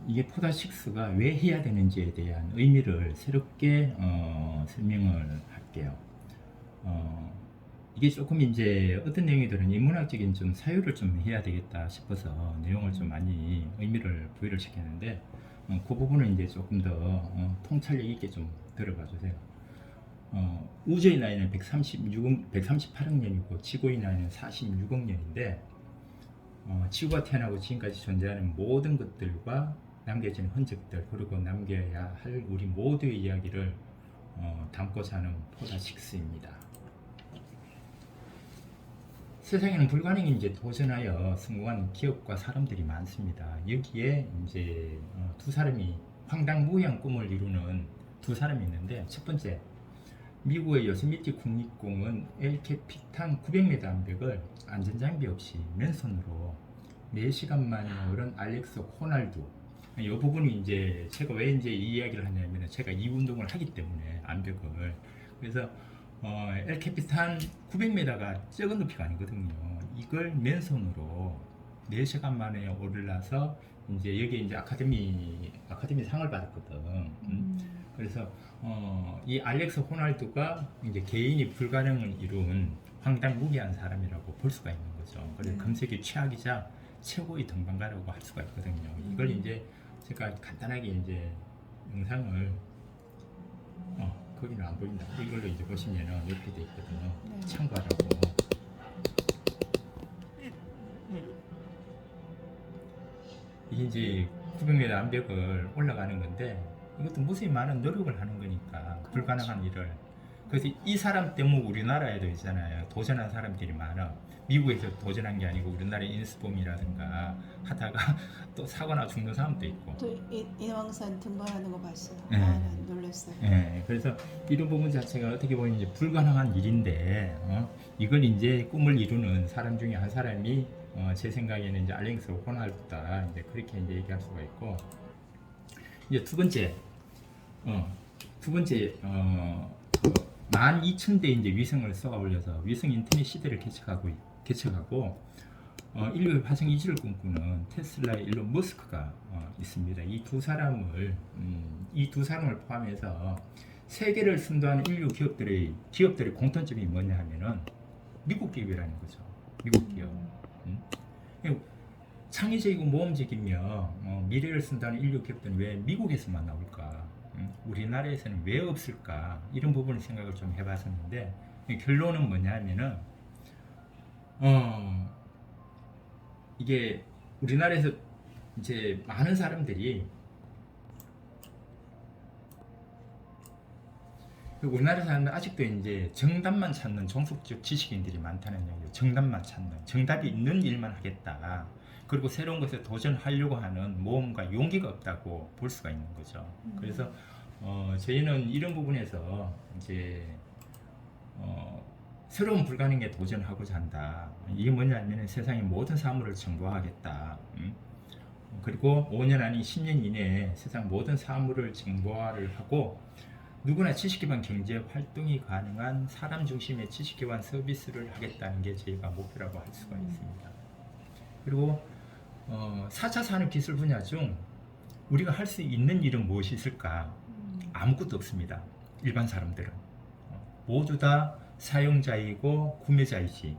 이게 포다6가 왜 해야 되는지에 대한 의미를 새롭게 설명을 할게요. 어, 이게 조금 이제 어떤 내용이들은 인문학적인 좀 사유를 좀 해야 되겠다 싶어서 내용을 좀 많이 의미를 부여를 시켰는데 그 부분은 이제 조금 더 통찰력 있게 좀 들어봐 주세요. 우주의 나이는 138억 년이고 지구의 나이는 46억 년인데 지구가 태어나고 지금까지 존재하는 모든 것들과 남겨진 흔적들 그리고 남겨야 할 우리 모두의 이야기를 담고자 하는 포다6입니다. 세상에는 불가능에 이제 도전하여 성공한 기업과 사람들이 많습니다. 여기에 이제 두 사람이 황당무계한 꿈을 이루는 두 사람이 있는데, 첫 번째 미국의 요세미티 국립공원 엘캐피탄 900m 암벽을 안전장비 없이 맨손으로 4시간 만에 오른 알렉스 호날두. 이 부분이 이제 제가 왜 이제 이 이야기를 하냐면, 제가 이 운동을 하기 때문에 암벽을. 그래서 엘캐피탄 900m가 적은 높이가 아니거든요. 이걸 맨손으로 4시간 만에 오르라서 이제 여기 이제 아카데미 상을 받았거든. 그래서 이 알렉스 호날두가 이제 개인이 불가능을 이룬 황당무계한 사람이라고 볼 수가 있는 거죠. 그래서 금색이 최악이자 최고의 등반가라고 할 수가 있거든요. 이걸 이제 제가 간단하게 이제 영상을 거기는 안 보인다. 이걸로 이제 보시면은 이렇게 돼 있거든요. 참고하라고. 이게 이제 900m 암벽을 올라가는 건데, 이것도 무수히 많은 노력을 하는 거니까 불가능한 일을. 그래서 이 사람 때문에 우리나라에도 있잖아요. 도전한 사람들이 많아. 미국에서 도전한 게 아니고 우리나라 인스폼이라든가 하다가 또 사거나 죽는 사람도 있고. 또 인왕산 등반하는 거 봤어요. 네. 아, 난 놀랐어요. 그래서 이런 부분 자체가 어떻게 보면 이제 불가능한 일인데, 이걸 이제 꿈을 이루는 사람 중에 한 사람이 제 생각에는 이제 알렉스 호날두다. 이제 그렇게 이제 얘기할 수가 있고, 이제 두 번째, 12,000대 이제 위성을 쏘아 올려서 위성 인터넷 시대를 개척하고 인류의 화성 이주를 꿈꾸는 테슬라의 일론 머스크가 있습니다. 이 두 사람을 포함해서 세계를 선도하는 인류 기업들의 공통점이 뭐냐 하면은 미국 기업이라는 거죠. 미국 기업. 창의적이고 모험적이며 미래를 쓴다는 인류 기업들은 왜 미국에서만 나올까? 우리나라에서는 왜 없을까? 이런 부분을 생각을 좀 해봤었는데, 결론은 뭐냐면은 이게 우리나라에서 이제 많은 사람들이, 우리나라 사람들 아직도 이제 정답만 찾는 종속적 지식인들이 많다는 얘기예요. 정답만 찾는, 정답이 있는 일만 하겠다. 그리고 새로운 것에 도전하려고 하는 모험과 용기가 없다고 볼 수가 있는 거죠. 그래서 저희는 이런 부분에서 이제 새로운 불가능에 도전하고자 한다. 이게 뭐냐면 세상의 모든 사물을 정보화하겠다. 그리고 5년 아닌 10년 이내에 세상 모든 사물을 정보화를 하고 누구나 지식기반 경제 활동이 가능한 사람 중심의 지식기반 서비스를 하겠다는 게 저희가 목표라고 할 수가 있습니다. 그리고 4차 산업 기술 분야 중 우리가 할 수 있는 일은 무엇이 있을까? 아무것도 없습니다. 일반 사람들은 모두 다 사용자이고 구매자이지,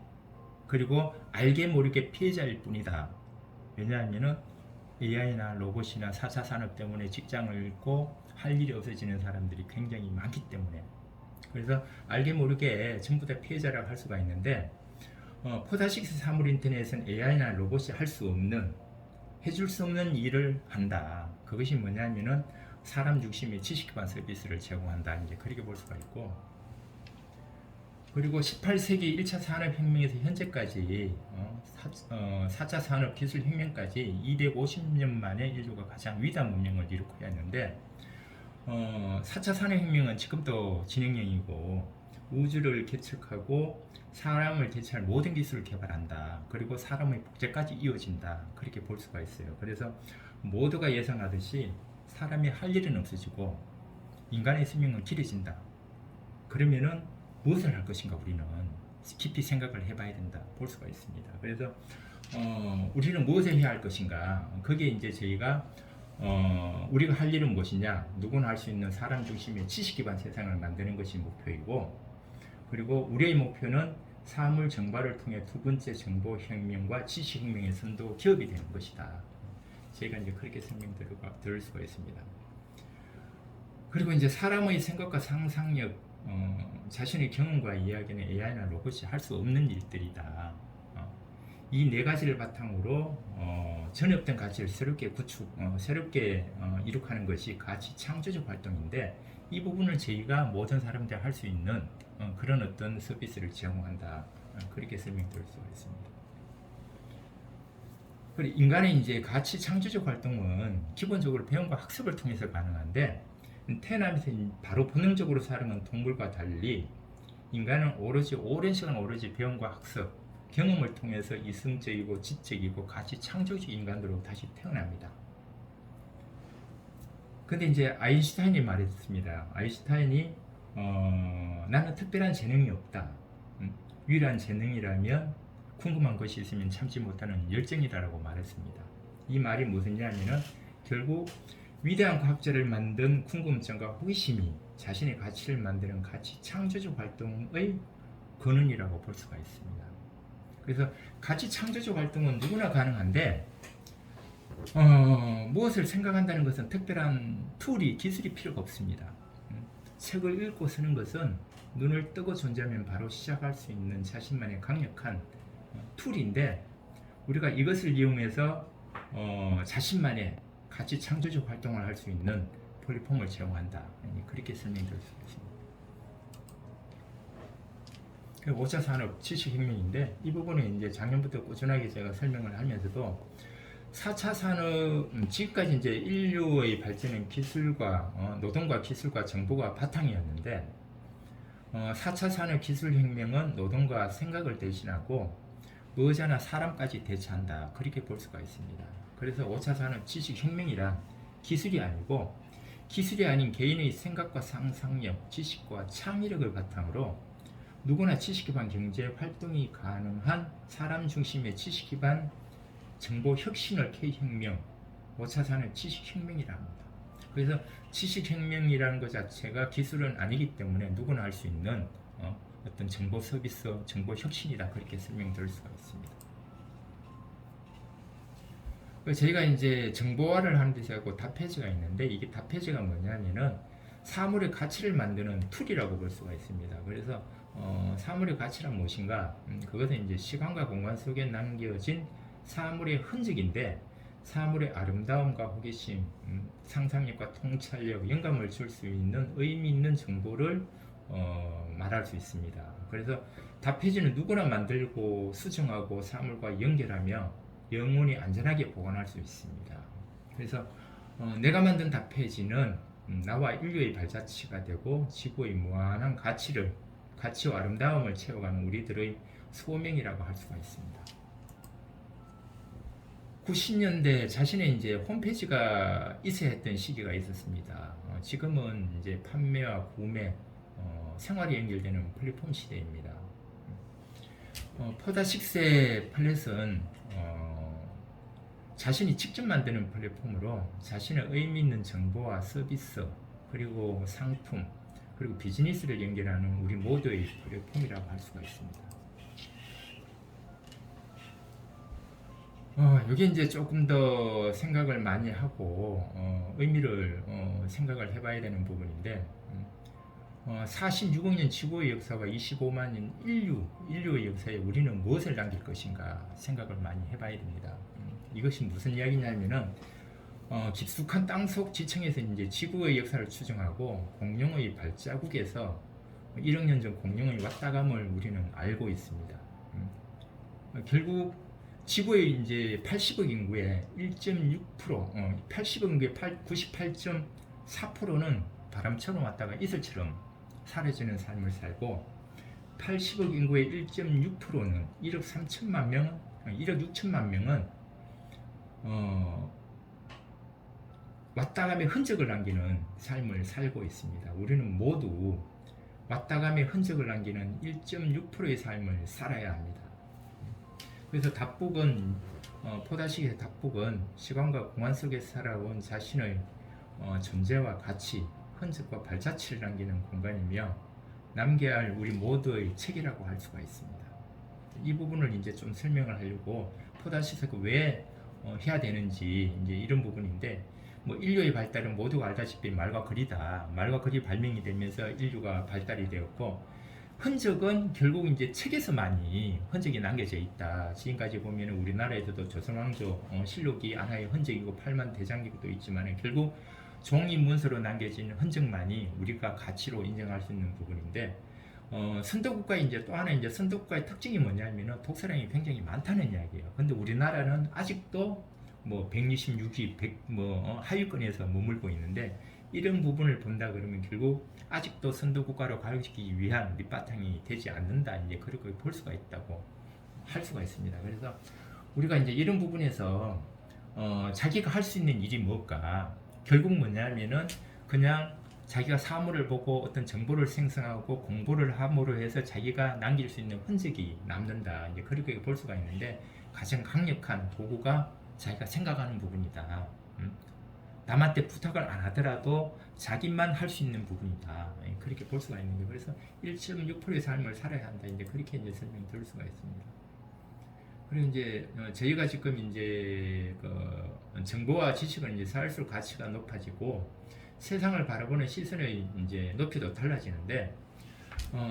그리고 알게 모르게 피해자일 뿐이다. 왜냐하면 AI나 로봇이나 4차 산업 때문에 직장을 잃고 할 일이 없어지는 사람들이 굉장히 많기 때문에, 그래서 알게 모르게 전부 다 피해자라고 할 수가 있는데, 포다6 사물 인터넷은 AI나 로봇이 할 수 없는, 해줄 수 없는 일을 한다. 그것이 뭐냐면은 사람 중심의 지식 기반 서비스를 제공한다. 이제 그렇게 볼 수가 있고, 그리고 18세기 1차 산업혁명에서 현재까지 4차 산업기술혁명까지 250년 만에 인류가 가장 위대한 문명을 이루고 했는데, 4차 산업혁명은 지금도 진행형이고, 우주를 개척하고 사람을 대체할 모든 기술을 개발한다. 그리고 사람의 복제까지 이어진다. 그렇게 볼 수가 있어요. 그래서 모두가 예상하듯이 사람이 할 일은 없어지고 인간의 수명은 길어진다. 그러면은 무엇을 할 것인가 우리는 깊이 생각을 해봐야 된다 볼 수가 있습니다. 그래서 우리는 무엇을 해야 할 것인가? 그게 이제 저희가 우리가 할 일은 무엇이냐? 누구나 할 수 있는 사람 중심의 지식 기반 세상을 만드는 것이 목표이고, 그리고 우리의 목표는 사물 정발을 통해 두 번째 정보 혁명과 지식 혁명의 선도 기업이 되는 것이다. 저희가 이제 그렇게 설명드릴 수가 있습니다. 그리고 이제 사람의 생각과 상상력, 자신의 경험과 이야기는 AI나 로봇이 할 수 없는 일들이다. 이 네 가지를 바탕으로 전에 없던 가치를 새롭게 이룩하는 것이 가치 창조적 활동인데, 이 부분을 저희가 모든 사람들이 할 수 있는 그런 어떤 서비스를 제공한다. 그렇게 설명드릴 수가 있습니다. 그리고 인간의 이제 가치 창조적 활동은 기본적으로 배움과 학습을 통해서 가능한데, 태어나면서 바로 본능적으로 살아가는 동물과 달리 인간은 오랜 시간 배움과 학습, 경험을 통해서 이성적이고 지적이고 가치 창조적 인간으로 다시 태어납니다. 근데 이제 아인슈타인이 말했습니다. 아인슈타인이 나는 특별한 재능이 없다. 유일한 재능이라면 궁금한 것이 있으면 참지 못하는 열정이다라고 말했습니다. 이 말이 무엇이냐면은 결국 위대한 과학자를 만든 궁금증과 호기심이 자신의 가치를 만드는 가치 창조적 활동의 근원이라고 볼 수가 있습니다. 그래서 가치 창조적 활동은 누구나 가능한데, 무엇을 생각한다는 것은 특별한 기술이 필요가 없습니다. 책을 읽고 쓰는 것은 눈을 뜨고 존재하면 바로 시작할 수 있는 자신만의 강력한 툴인데, 우리가 이것을 이용해서 자신만의 가치 창조적 활동을 할 수 있는 플랫폼을 제공한다. 그렇게 설명드릴 수 있습니다. 5차 산업 지식혁명인데, 이 부분은 이제 작년부터 꾸준하게 제가 설명을 하면서도 4차 산업, 지금까지 이제 인류의 발전은 기술과 노동과 기술과 정보가 바탕이었는데, 4차 산업 기술혁명은 노동과 생각을 대신하고 의자나 사람까지 대체한다. 그렇게 볼 수가 있습니다. 그래서 5차 산업 지식혁명이란 기술이 아닌 개인의 생각과 상상력, 지식과 창의력을 바탕으로 누구나 지식 기반 경제 활동이 가능한 사람 중심의 지식 기반 정보 혁신을 K혁명, 5차 산업 지식혁명이라고 합니다. 그래서 지식혁명이라는 것 자체가 기술은 아니기 때문에 누구나 할 수 있는 어떤 정보 서비스, 정보 혁신이다. 그렇게 설명드릴 수가 있습니다. 저희가 이제 정보화를 하는 데서 답페이지가 있는데, 이게 답페이지가 뭐냐면은 사물의 가치를 만드는 툴이라고 볼 수가 있습니다. 그래서 사물의 가치란 무엇인가? 그것은 이제 시간과 공간 속에 남겨진 사물의 흔적인데, 사물의 아름다움과 호기심, 상상력과 통찰력, 영감을 줄 수 있는 의미 있는 정보를 말할 수 있습니다. 그래서 답페이지는 누구나 만들고 수정하고 사물과 연결하며 영원히 안전하게 보관할 수 있습니다. 그래서 내가 만든 답페이지는 나와 인류의 발자취가 되고 지구의 무한한 가치와 아름다움을 채워가는 우리들의 소명이라고 할 수가 있습니다. 90년대 자신의 이제 홈페이지가 있어야 했던 시기가 있었습니다. 지금은 이제 판매와 구매, 생활이 연결되는 플랫폼 시대입니다. 포다6의 플랫은 자신이 직접 만드는 플랫폼으로 자신의 의미 있는 정보와 서비스, 그리고 상품, 그리고 비즈니스를 연결하는 우리 모두의 플랫폼이라고 할 수가 있습니다. 여기 이제 조금 더 생각을 많이 하고 의미를 생각을 해봐야 되는 부분인데, 46억 년 지구의 역사와 25만 년 인류의 역사에 우리는 무엇을 남길 것인가 생각을 많이 해봐야 됩니다. 이것이 무슨 이야기냐면은 깊숙한 땅속 지층에서 이제 지구의 역사를 추정하고 공룡의 발자국에서 1억 년 전 공룡의 왔다감을 우리는 알고 있습니다. 결국 지구의 이제 80억 인구의 1.6%, 80억 인구의 98.4%는 바람처럼 왔다가 이슬처럼 사라지는 삶을 살고, 80억 인구의 1.6%는 1억 3천만 명, 1억 6천만 명은 왔다감의 흔적을 남기는 삶을 살고 있습니다. 우리는 모두 왔다감의 흔적을 남기는 1.6%의 삶을 살아야 합니다. 그래서 답북은 포다식의 답북은 시간과 공간 속에서 살아온 자신의 존재와 가치, 흔적과 발자취를 남기는 공간이며 남겨야 할 우리 모두의 책이라고 할 수가 있습니다. 이 부분을 이제 좀 설명을 하려고 포다식을 왜 해야 되는지 이제 이런 부분인데, 뭐 인류의 발달은 모두가 알다시피 말과 글이다. 말과 글이 발명이 되면서 인류가 발달이 되었고, 흔적은 결국 이제 책에서 많이 흔적이 남겨져 있다. 지금까지 보면 우리나라에서도 조선왕조 실록이 하나의 흔적이고 팔만 대장기도 있지만 결국 종이 문서로 남겨진 흔적만이 우리가 가치로 인정할 수 있는 부분인데, 선도국가의 이제 또 하나 이제 선도국가의 특징이 뭐냐면은 독서량이 굉장히 많다는 이야기예요. 근데 우리나라는 아직도 뭐 126위, 100 하위권에서 머물고 있는데, 이런 부분을 본다 그러면 결국 아직도 선도국가로 가르치기 위한 밑바탕이 되지 않는다, 이제 그렇게 볼 수가 있다고 할 수가 있습니다. 그래서 우리가 이제 이런 부분에서 자기가 할 수 있는 일이 뭘까? 결국 뭐냐면은 그냥 자기가 사물을 보고 어떤 정보를 생성하고 공부를 함으로 해서 자기가 남길 수 있는 흔적이 남는다, 이제 그렇게 볼 수가 있는데, 가장 강력한 도구가 자기가 생각하는 부분이다. 남한테 부탁을 안 하더라도 자기만 할 수 있는 부분이다, 그렇게 볼 수가 있는데, 그래서 1.6%의 삶을 살아야 한다, 이제 그렇게 이제 설명드릴 수가 있습니다. 그리고 이제 저희가 지금 이제 그 정보와 지식은 이제 살수록 가치가 높아지고 세상을 바라보는 시선의 이제 높이도 달라지는데,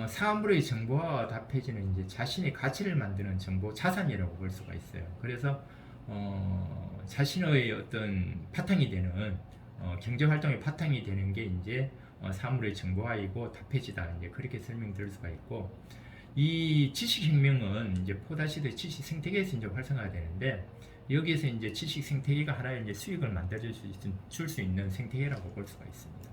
사물의 정보와 답해지는 이제 자신의 가치를 만드는 정보 자산이라고 볼 수가 있어요. 그래서 자신의 어떤 바탕이 되는 경제 활동의 바탕이 되는 게 이제 사물의 정보화이고 답해지다, 이제 그렇게 설명드릴 수가 있고, 이 지식혁명은 이제 포다시대 지식 생태계에서 이제 활성화가 되는데, 여기에서 이제 지식 생태계가 하나의 이제 수익을 만들어줄 수 있는 생태계라고 볼 수가 있습니다.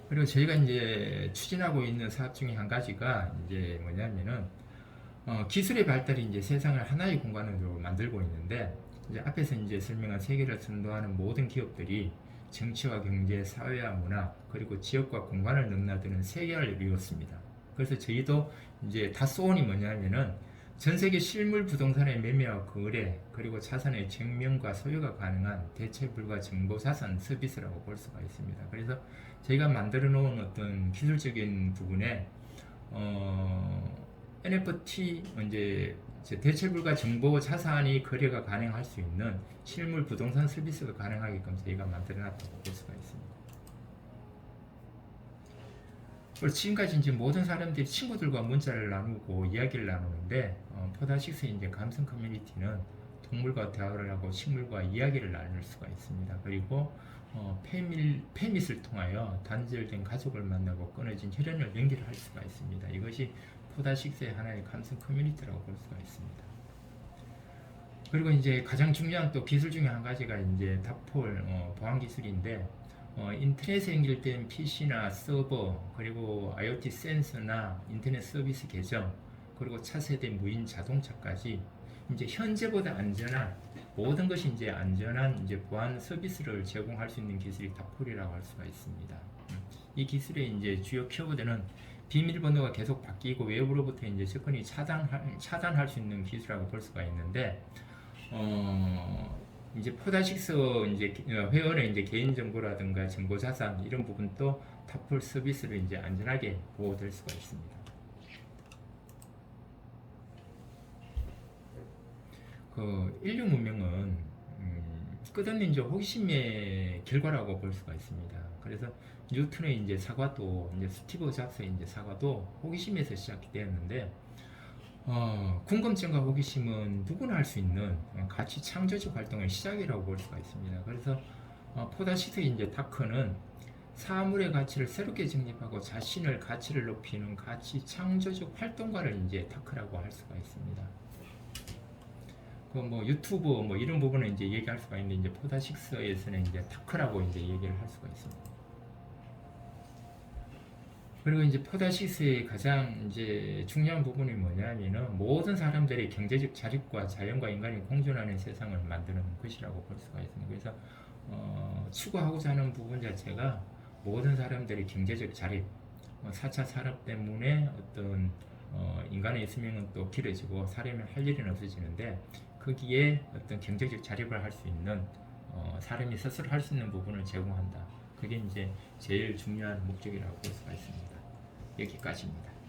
그리고 저희가 이제 추진하고 있는 사업 중에 한 가지가 이제 뭐냐면은 기술의 발달이 이제 세상을 하나의 공간으로 만들고 있는데, 이제 앞에서 이제 설명한 세계를 선도하는 모든 기업들이 정치와 경제, 사회와 문화, 그리고 지역과 공간을 넘나드는 세계화를 이뤘습니다. 그래서 저희도 이제 다 소원이 뭐냐면은 전 세계 실물 부동산의 매매와 거래, 그리고 자산의 증명과 소유가 가능한 대체 불가 정보 자산 서비스라고 볼 수가 있습니다. 그래서 저희가 만들어 놓은 어떤 기술적인 부분에 NFT 이제 대체 불가 정보 자산이 거래가 가능할 수 있는 실물 부동산 서비스가 가능하게끔 저희가 만들어 놨다고 볼 수가 있습니다. 그리고 지금까지 이제 모든 사람들이 친구들과 문자를 나누고 이야기를 나누는데, 포다식스의 이제 감성 커뮤니티는 동물과 대화를 하고 식물과 이야기를 나눌 수가 있습니다. 그리고 페밋을 통하여 단절된 가족을 만나고 끊어진 혈연을 연결할 수가 있습니다. 이것이 포다식스의 하나의 감성 커뮤니티라고 볼 수가 있습니다. 그리고 이제 가장 중요한 또 기술 중에 한 가지가 이제 다폴 보안 기술인데, 인터넷에 연결된 PC나 서버, 그리고 IoT 센서나 인터넷 서비스 계정, 그리고 차세대 무인 자동차까지 이제 현재보다 안전한 모든 것이 이제 안전한 이제 보안 서비스를 제공할 수 있는 기술이 다폴이라고 할 수가 있습니다. 이 기술의 이제 주요 키워드는 비밀번호가 계속 바뀌고 외부로부터 이제 접근이 차단할 수 있는 기술이라고 볼 수가 있는데, 이제 포다식스 이제 회원의 이제 개인 정보라든가 정보 자산 이런 부분도 다폴 서비스를 이제 안전하게 보호될 수가 있습니다. 그 인류 문명은 끝없는 이제 호기심의 결과라고 볼 수가 있습니다. 그래서 뉴턴의 이제 사과도 이제 스티브 잡스의 이제 사과도 호기심에서 시작이 되었는데, 궁금증과 호기심은 누구나 할 수 있는 가치 창조적 활동의 시작이라고 볼 수가 있습니다. 그래서 포다시스의 이제 다크는 사물의 가치를 새롭게 정립하고 자신의 가치를 높이는 가치 창조적 활동가를 이제 다크라고 할 수가 있습니다. 그 뭐 유튜브 뭐 이런 부분은 이제 얘기할 수가 있는데, 이제 포다식스에서는 이제 다크라고 이제 얘기를 할 수가 있습니다. 그리고 이제 포다식스의 가장 이제 중요한 부분이 뭐냐면은 모든 사람들의 경제적 자립과 자연과 인간이 공존하는 세상을 만드는 것이라고 볼 수가 있습니다. 그래서 추구하고자 하는 부분 자체가 모든 사람들의 경제적 자립, 4차 산업 때문에 어떤 인간의 수명은 또 길어지고 사람이 할 일은 없어지는데 거기에 어떤 경제적 자립을 할 수 있는 사람이 스스로 할 수 있는 부분을 제공한다. 그게 이제 제일 중요한 목적이라고 볼 수가 있습니다. 여기까지입니다.